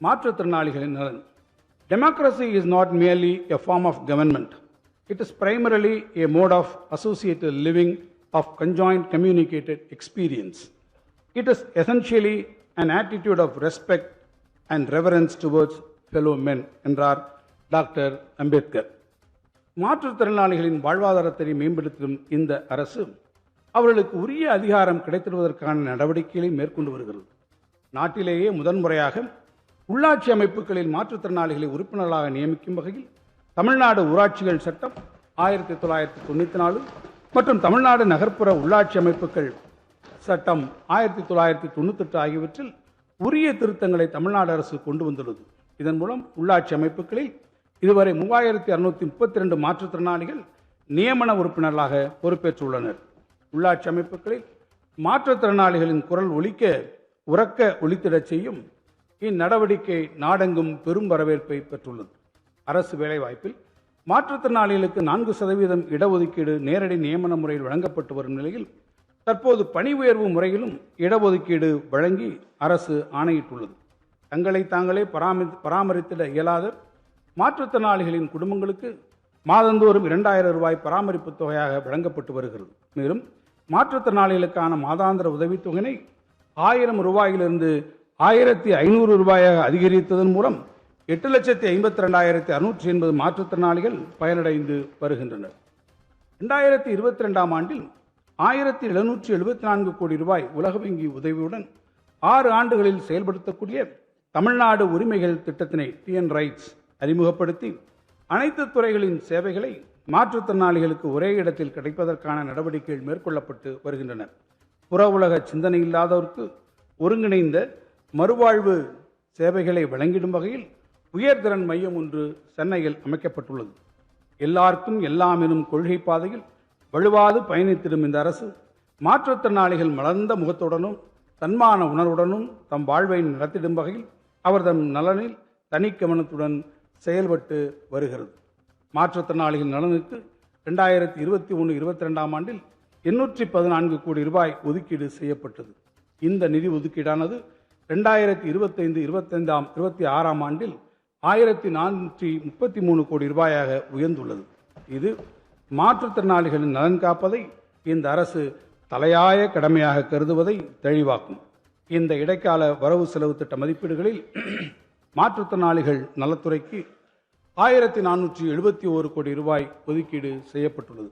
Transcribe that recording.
மாற்றுத்திறனாளிகளின் நலன். Democracy is not merely a form of government. It is primarily a mode of associated living of conjoint communicated experience. It is essentially an attitude of respect and reverence towards fellow men என்றார் doctor Ambedkar. மாற்றுத்திறனாளிகளின் வாழ்வாதாரத்தை மேம்படுத்தும் இந்த அரசு அவர்களுக்கு உரிய அதிகாரம் கிடைத்திடுவதற்கான நடவடிக்கைகளை மேற்கொண்டு வருகிறது. நாட்டிலேயே முதன்முறையாக உள்ளாட்சி அமைப்புகளில் மாற்றுத்திறனாளிகளை உறுப்பினர்களாக நியமிக்கும் வகையில் தமிழ்நாடு ஊராட்சிகள் சட்டம் 1994 மற்றும் தமிழ்நாடு நகர்ப்புற உள்ளாட்சி அமைப்புகள் சட்டம் 1998 ஆகியவற்றில் உரிய திருத்தங்களை தமிழ்நாடு அரசு கொண்டு வந்துள்ளது. இதன் மூலம் உள்ளாட்சி அமைப்புகளில் இதுவரை 3632 மாற்றுத்திறனாளிகள் நியமன உறுப்பினர்களாக பொறுப்பேற்றுள்ளனர். உள்ளாட்சி அமைப்புகளில் மாற்றுத்திறனாளிகளின் குரல் உரக்க ஒலித்திடச் செய்யும் இந்நடவடிக்கை நாடெங்கும் பெரும் வரவேற்பை பெற்றுள்ளது. அரசு வேலைவாய்ப்பில் மாற்றுத்திறனாளிகளுக்கு 4% இடஒதுக்கீடு நேரடி நியமன முறையில் வழங்கப்பட்டு வரும் நிலையில் தற்போது பணி உயர்வு முறையிலும் இடஒதுக்கீடு வழங்கி அரசு ஆணையிட்டுள்ளது. தங்களை தாங்களே பராமரித்திட இயலாத மாற்றுத்திறனாளிகளின் குடும்பங்களுக்கு மாதந்தோறும் 2000 ரூபாய் பராமரிப்பு தொகையாக வழங்கப்பட்டு வருகிறது. மேலும் மாற்றுத்திறனாளிகளுக்கான மாதாந்திர உதவித்தொகையை 1000 ரூபாயிலிருந்து 1500 ரூபாயாக அதிகரித்ததன் மூலம் 8,52,680 மாற்றுத்திறனாளிகள் பயனடைந்து வருகின்றனர். 2022 ஆண்டில் 1774 கோடி ரூபாய் உலக வங்கி உதவியுடன் 6 ஆண்டுகளில் செயல்படுத்தக்கூடிய தமிழ்நாடு உரிமைகள் திட்டத்தினை டிஎன் ரைட்ஸ் அறிமுகப்படுத்தி அனைத்து துறைகளின் சேவைகளை மாற்றுத்திறனாளிகளுக்கு ஒரே இடத்தில் கிடைப்பதற்கான நடவடிக்கைகள் மேற்கொள்ளப்பட்டு வருகின்றன. புற உலக சிந்தனை இல்லாதவருக்கு ஒருங்கிணைந்த மறுவாழ்வு சேவைகளை வழங்கிடும் வகையில் உயர்திறன் மையம் ஒன்று சென்னையில் அமைக்கப்பட்டுள்ளது. எல்லாருக்கும் எல்லாம் எனும் கொள்கை பாதையில் வலுவாது பயணித்திடும் இந்த அரசு மாற்றுத்திறனாளிகள் மலர்ந்த முகத்துடனும் தன்மான உணர்வுடனும் தம் வாழ்வை நடத்திடும் வகையில் அவர் தம் நலனில் தனி கவனத்துடன் செயல்பட்டு வருகிறது. மாற்றுத்திறனாளிகள் நலனுக்கு 2021-22 ஆண்டில் 814 கோடி ரூபாய் ஒதுக்கீடு செய்யப்பட்டது. இந்த நிதி ஒதுக்கீடானது 2025-26 ஆண்டில் 1433 கோடி ரூபாயாக உயர்ந்துள்ளது. இது மாற்றுத்திறனாளிகளின் நலன் காப்பதை இந்த அரசு தலையாய கடமையாக கருதுவதை தெளிவாக்கும். இந்த இடைக்கால வரவு செலவு திட்ட மதிப்பீடுகளில் மாற்றுத்திறனாளிகள் நலத்துறைக்கு 1471 கோடி ரூபாய் ஒதுக்கீடு செய்யப்பட்டுள்ளது.